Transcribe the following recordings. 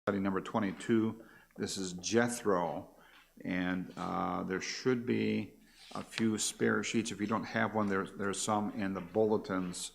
study number 22. This is Jethro, and there should be a few spare sheets. If you don't have one, there's some in the bulletins.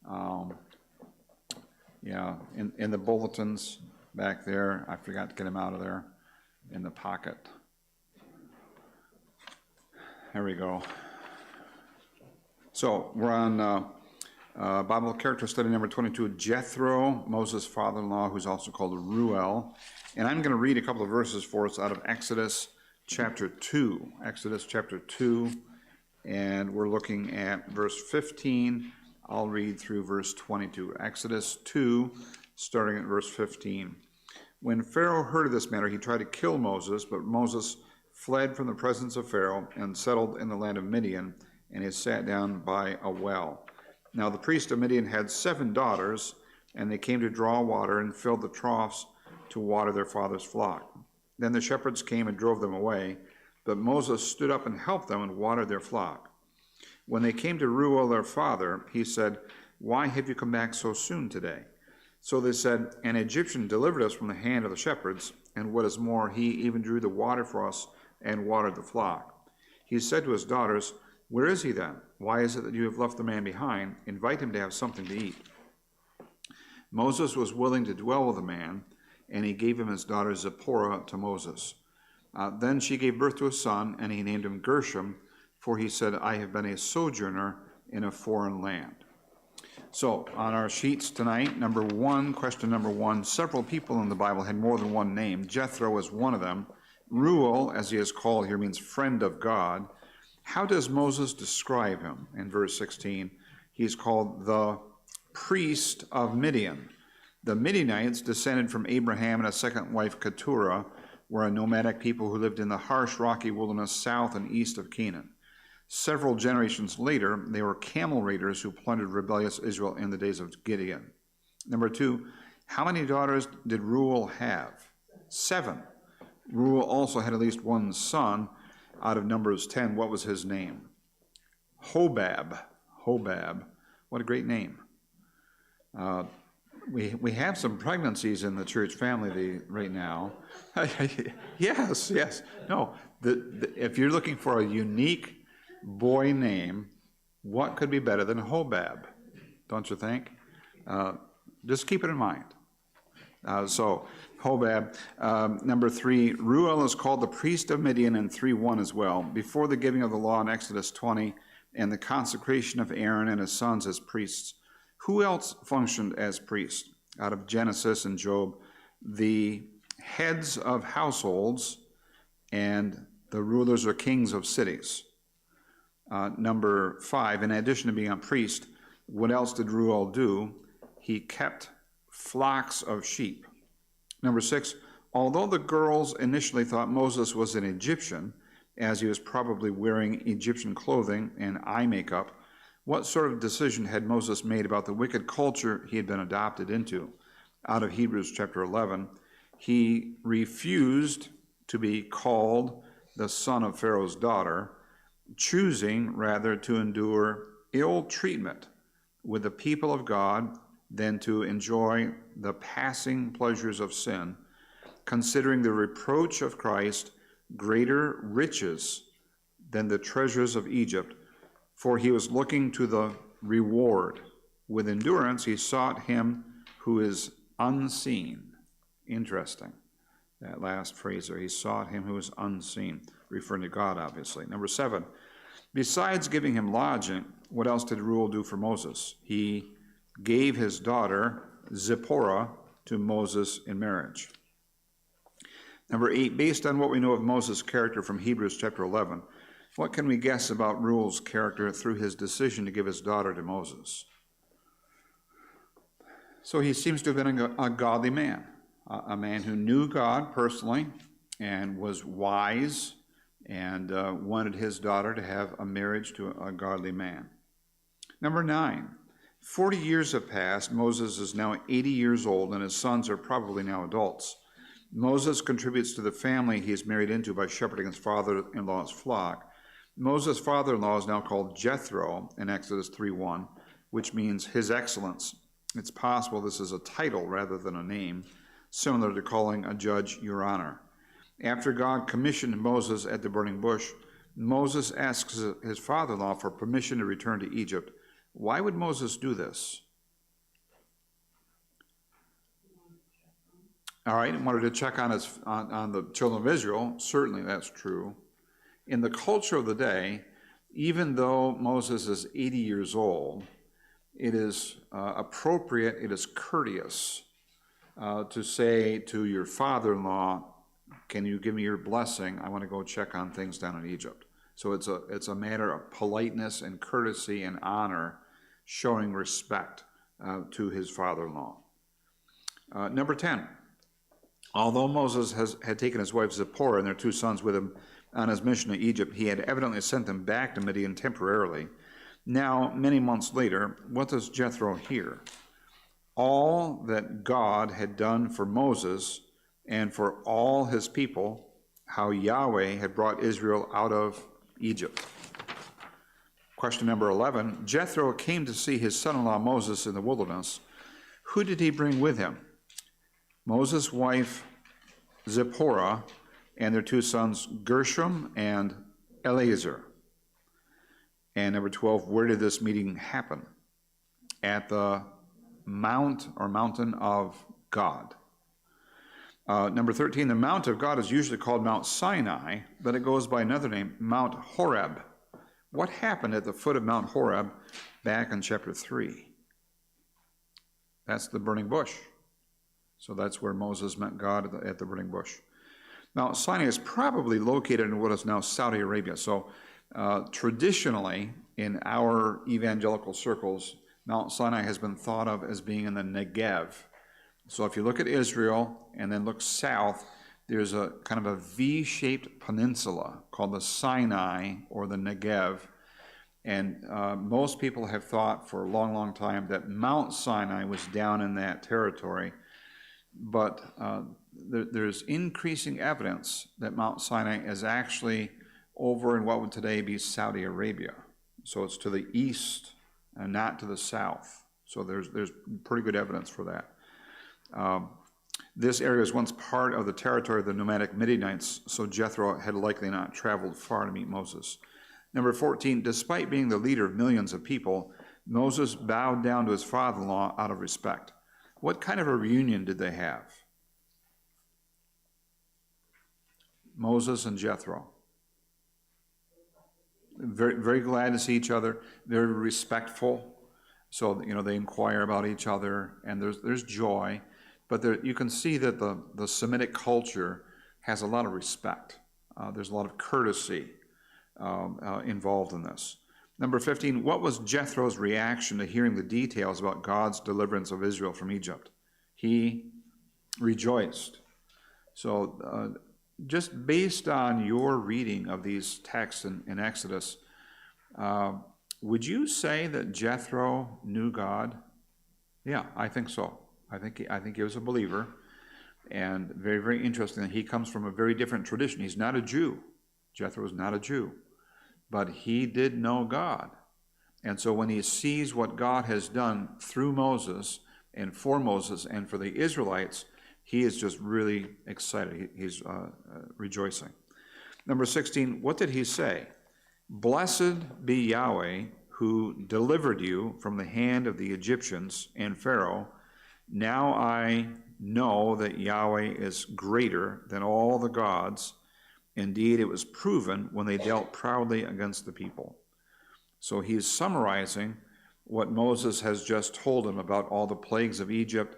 In the bulletins back there. I forgot to get them out of there in the pocket. There we go. So we're on Bible character study number 22, Jethro, Moses' father-in-law, who's also called Reuel. And I'm going to read a couple of verses for us out of Exodus chapter 2. Exodus chapter 2, and we're looking at verse 15. I'll read through verse 22. Exodus 2, starting at verse 15. When Pharaoh heard of this matter, he tried to kill Moses, but Moses fled from the presence of Pharaoh and settled in the land of Midian, and he sat down by a well. Now the priest of Midian had 7 daughters, and they came to draw water and filled the troughs to water their father's flock. Then the shepherds came and drove them away, but Moses stood up and helped them and watered their flock. When they came to Reuel their father, he said, "Why have you come back so soon today?" So they said, "An Egyptian delivered us from the hand of the shepherds, and what is more, he even drew the water for us and watered the flock." He said to his daughters, "Where is he then? Why is it that you have left the man behind? Invite him to have something to eat." Moses was willing to dwell with the man, and he gave him his daughter Zipporah to Moses. Then she gave birth to a son, and he named him Gershom, for he said, "I have been a sojourner in a foreign land." So on our sheets tonight, question number one, several people in the Bible had more than one name. Jethro is one of them. Reuel, as he is called here, means friend of God. How does Moses describe him? In verse 16, he's called the priest of Midian. The Midianites, descended from Abraham and a second wife, Keturah, were a nomadic people who lived in the harsh, rocky wilderness south and east of Canaan. Several generations later, they were camel raiders who plundered rebellious Israel in the days of Gideon. Number 2, how many daughters did Reuel have? 7. Reuel also had at least one son. Out of Numbers 10, what was his name? Hobab. Hobab. What a great name. We have some pregnancies in the church family right now. Yes. No, if you're looking for a unique boy name, what could be better than Hobab? Don't you think? Just keep it in mind. So Hobab. Number 3, Reuel is called the priest of Midian in 3:1 as well. Before the giving of the law in Exodus 20 and the consecration of Aaron and his sons as priests, who else functioned as priests? Out of Genesis and Job, the heads of households and the rulers or kings of cities. Number 5, in addition to being a priest, what else did Reuel do? He kept flocks of sheep. Number 6, although the girls initially thought Moses was an Egyptian, as he was probably wearing Egyptian clothing and eye makeup, what sort of decision had Moses made about the wicked culture he had been adopted into? Out of Hebrews chapter 11, he refused to be called the son of Pharaoh's daughter, choosing rather to endure ill treatment with the people of God than to enjoy the passing pleasures of sin, considering the reproach of Christ greater riches than the treasures of Egypt, for he was looking to the reward. With endurance he sought him who is unseen. Interesting, that last phrase there. He sought him who is unseen, referring to God, obviously. Number 7, besides giving him lodging, what else did Reuel do for Moses? He gave his daughter Zipporah to Moses in marriage. Number 8, based on what we know of Moses' character from Hebrews chapter 11, what can we guess about Reuel's character through his decision to give his daughter to Moses? So he seems to have been a godly man, a man who knew God personally and was wise and wanted his daughter to have a marriage to a godly man. Number 9, 40 years have passed. Moses is now 80 years old, and his sons are probably now adults. Moses contributes to the family he is married into by shepherding his father-in-law's flock. Moses' father-in-law is now called Jethro in Exodus 3:1, which means his excellence. It's possible this is a title rather than a name. similar to calling a judge your honor. After God commissioned Moses at the burning bush, Moses asks his father-in-law for permission to return to Egypt. Why would Moses do this? All right, wanted to check on the children of Israel. Certainly that's true. In the culture of the day, even though Moses is 80 years old, it is appropriate, it is courteous to say to your father-in-law, can you give me your blessing? I want to go check on things down in Egypt. So it's a matter of politeness and courtesy and honor, showing respect to his father-in-law. Number 10, although Moses had taken his wife Zipporah and their 2 sons with him on his mission to Egypt, he had evidently sent them back to Midian temporarily. Now, many months later, what does Jethro hear? All that God had done for Moses and for all his people, how Yahweh had brought Israel out of Egypt. Question number 11, Jethro came to see his son-in-law Moses in the wilderness. Who did he bring with him? Moses' wife Zipporah and their 2 sons Gershom and Eleazar. And number 12, where did this meeting happen? At the mount or mountain of God. Number 13, the mount of God is usually called Mount Sinai, but it goes by another name, Mount Horeb. What happened at the foot of Mount Horeb back in chapter 3? That's the burning bush. So that's where Moses met God at the burning bush. Mount Sinai is probably located in what is now Saudi Arabia. So traditionally, in our evangelical circles, Mount Sinai has been thought of as being in the Negev. So if you look at Israel and then look south, there's a kind of a V-shaped peninsula called the Sinai or the Negev. And most people have thought for a long, long time that Mount Sinai was down in that territory. But there's increasing evidence that Mount Sinai is actually over in what would today be Saudi Arabia. So it's to the east and not to the south. So there's pretty good evidence for that. This area was once part of the territory of the nomadic Midianites, so Jethro had likely not traveled far to meet Moses. Number 14, despite being the leader of millions of people, Moses bowed down to his father-in-law out of respect. What kind of a reunion did they have? Moses and Jethro. Very, very glad to see each other, very respectful. So, they inquire about each other, and there's joy. But you can see that the Semitic culture has a lot of respect. There's a lot of courtesy involved in this. Number 15, what was Jethro's reaction to hearing the details about God's deliverance of Israel from Egypt? He rejoiced. So just based on your reading of these texts in Exodus, would you say that Jethro knew God? Yeah, I think so. I think he was a believer, and very, very interesting that he comes from a very different tradition. He's not a Jew. Jethro is not a Jew, but he did know God. And so when he sees what God has done through Moses and for the Israelites, he is just really excited. He's rejoicing. Number 16, what did he say? Blessed be Yahweh who delivered you from the hand of the Egyptians and Pharaoh. Now I know that Yahweh is greater than all the gods. Indeed, it was proven when they dealt proudly against the people. So he's summarizing what Moses has just told him about all the plagues of Egypt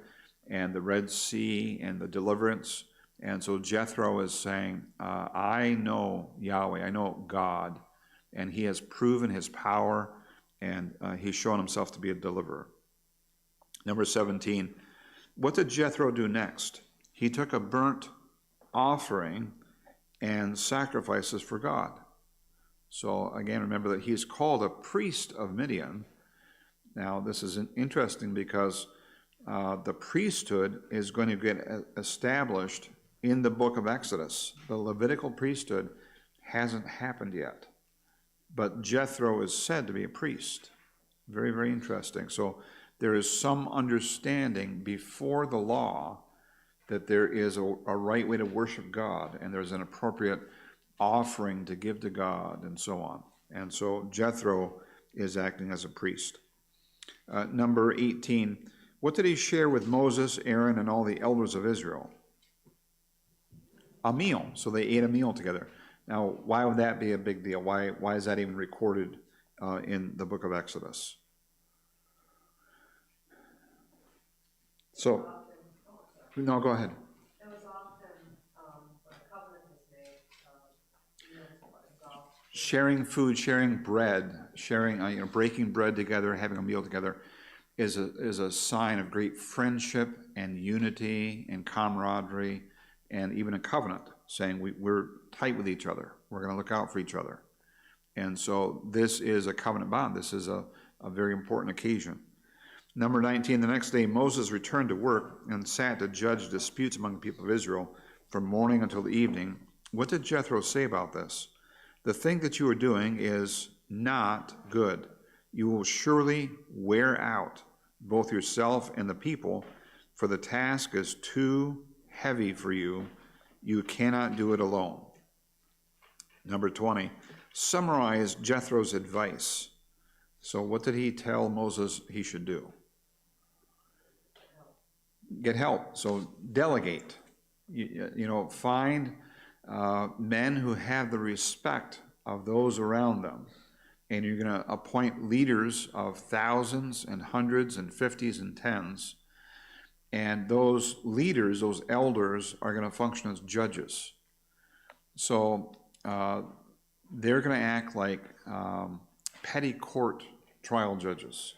and the Red Sea and the deliverance. And so Jethro is saying, I know Yahweh, I know God, and he has proven his power, and he's shown himself to be a deliverer. Number 17, what did Jethro do next? He took a burnt offering and sacrifices for God. So again, remember that he's called a priest of Midian. Now, this is interesting because the priesthood is going to get established in the book of Exodus. The Levitical priesthood hasn't happened yet, but Jethro is said to be a priest. Very, very interesting. So there is some understanding before the law that there is a right way to worship God, and there's an appropriate offering to give to God, and so on. And so Jethro is acting as a priest. Number 18, what did he share with Moses, Aaron, and all the elders of Israel? A meal. So they ate a meal together. Now, why would that be a big deal? Why is that even recorded in the book of Exodus? So, no, go ahead. It was often when a covenant was made, Sharing food, sharing bread, sharing, breaking bread together, having a meal together is a sign of great friendship and unity and camaraderie and even a covenant, saying we're tight with each other. We're going to look out for each other. And so this is a covenant bond. This is a very important occasion. Number 19, the next day Moses returned to work and sat to judge disputes among the people of Israel from morning until the evening. What did Jethro say about this? The thing that you are doing is not good. You will surely wear out both yourself and the people, for the task is too heavy for you. You cannot do it alone. Number 20, summarize Jethro's advice. So what did he tell Moses he should do? Get help. So delegate. Find men who have the respect of those around them. And you're going to appoint leaders of thousands and hundreds and fifties and tens. And those leaders, those elders, are going to function as judges. So they're going to act like petty court trial judges.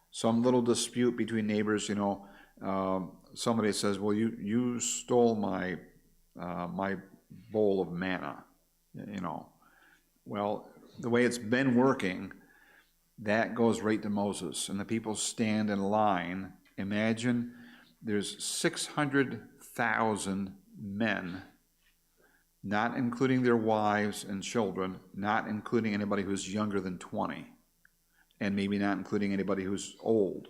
Some little dispute between neighbors, somebody says, well, you stole my bowl of manna, Well, the way it's been working, that goes right to Moses, and the people stand in line. Imagine there's 600,000 men, not including their wives and children, not including anybody who's younger than 20, and maybe not including anybody who's old.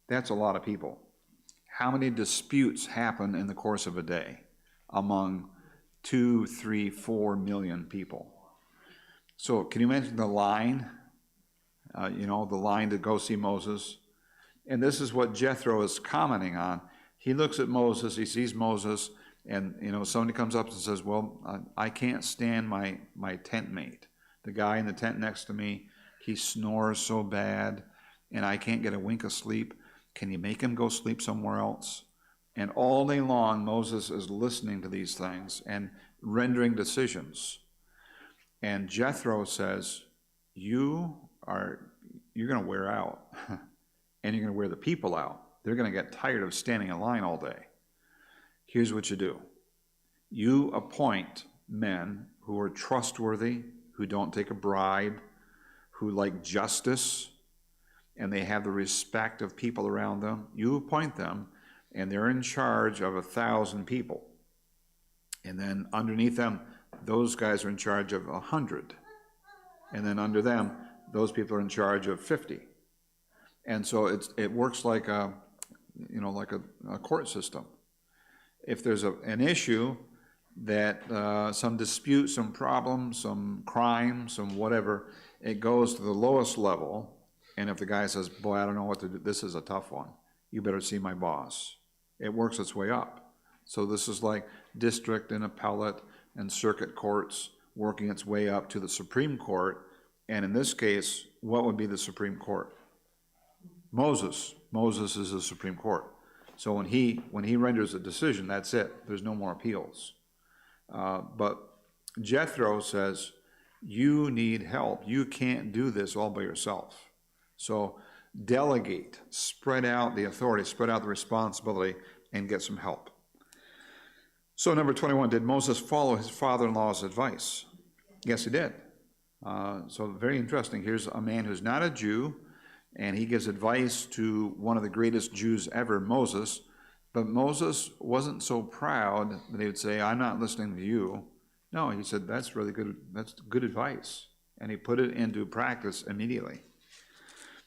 That's a lot of people. How many disputes happen in the course of a day among 2, 3, 4 million people? So can you imagine the line, the line to go see Moses? And this is what Jethro is commenting on. He looks at Moses, he sees Moses, and somebody comes up and says, well, I can't stand my tent mate. The guy in the tent next to me, he snores so bad, and I can't get a wink of sleep. Can you make him go sleep somewhere else? And all day long, Moses is listening to these things and rendering decisions. And Jethro says, you're going to wear out, and you're going to wear the people out. They're going to get tired of standing in line all day. Here's what you do. You appoint men who are trustworthy, who don't take a bribe, who like justice, and they have the respect of people around them. You appoint them, and they're in charge of 1,000 people. And then underneath them, those guys are in charge of 100. And then under them, those people are in charge of 50. And so it works like a court system. If there's an issue that some dispute, some problem, some crime, some whatever, it goes to the lowest level. And if the guy says, boy, I don't know what to do, this is a tough one, you better see my boss. It works its way up. So this is like district and appellate and circuit courts working its way up to the Supreme Court. And in this case, what would be the Supreme Court? Moses. Moses is the Supreme Court. So when he renders a decision, that's it. There's no more appeals. But Jethro says, you need help. You can't do this all by yourself. So delegate, spread out the authority, spread out the responsibility, and get some help. So number 21, did Moses follow his father-in-law's advice? Yes, he did. So very interesting. Here's a man who's not a Jew, and he gives advice to one of the greatest Jews ever, Moses. But Moses wasn't so proud that he would say, I'm not listening to you. No, he said, that's really good. That's good advice. And he put it into practice immediately.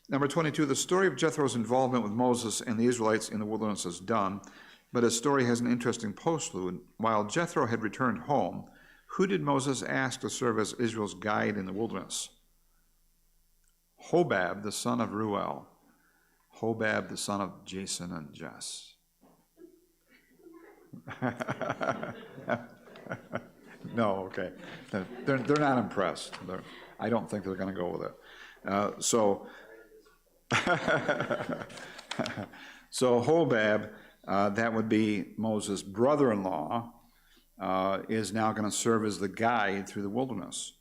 Number 22, the story of Jethro's involvement with Moses and the Israelites in the wilderness is done. but his story has an interesting postlude. While Jethro had returned home, who did Moses ask to serve as Israel's guide in the wilderness? Hobab, the son of Ruel. Hobab, the son of Jason and Jess. No, okay. They're not impressed. I don't think they're going to go with it. So Hobab, that would be Moses' brother-in-law, is now going to serve as the guide through the wilderness.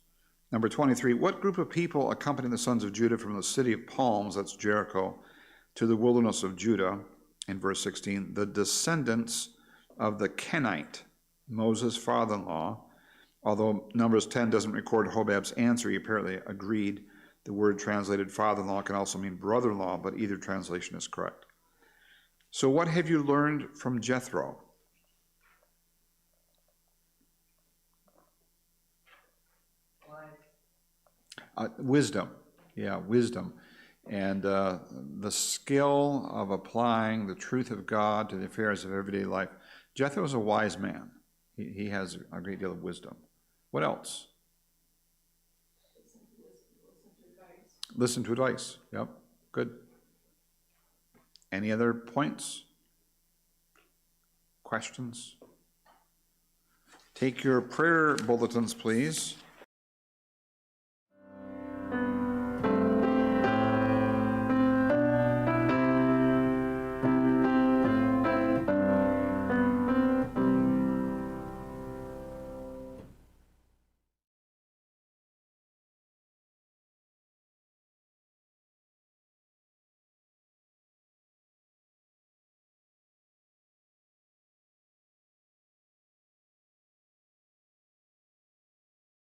Number 23, what group of people accompanied the sons of Judah from the city of palms, that's Jericho, to the wilderness of Judah? In verse 16, the descendants of the Kenite, Moses' father-in-law. Although Numbers 10 doesn't record Hobab's answer, he apparently agreed. The word translated father-in-law can also mean brother-in-law, but either translation is correct. So what have you learned from Jethro? Wisdom. Yeah, wisdom. And the skill of applying the truth of God to the affairs of everyday life. Jethro is a wise man. He has a great deal of wisdom. What else? Listen to advice. Yep, good. Any other points? Questions? Take your prayer bulletins, please.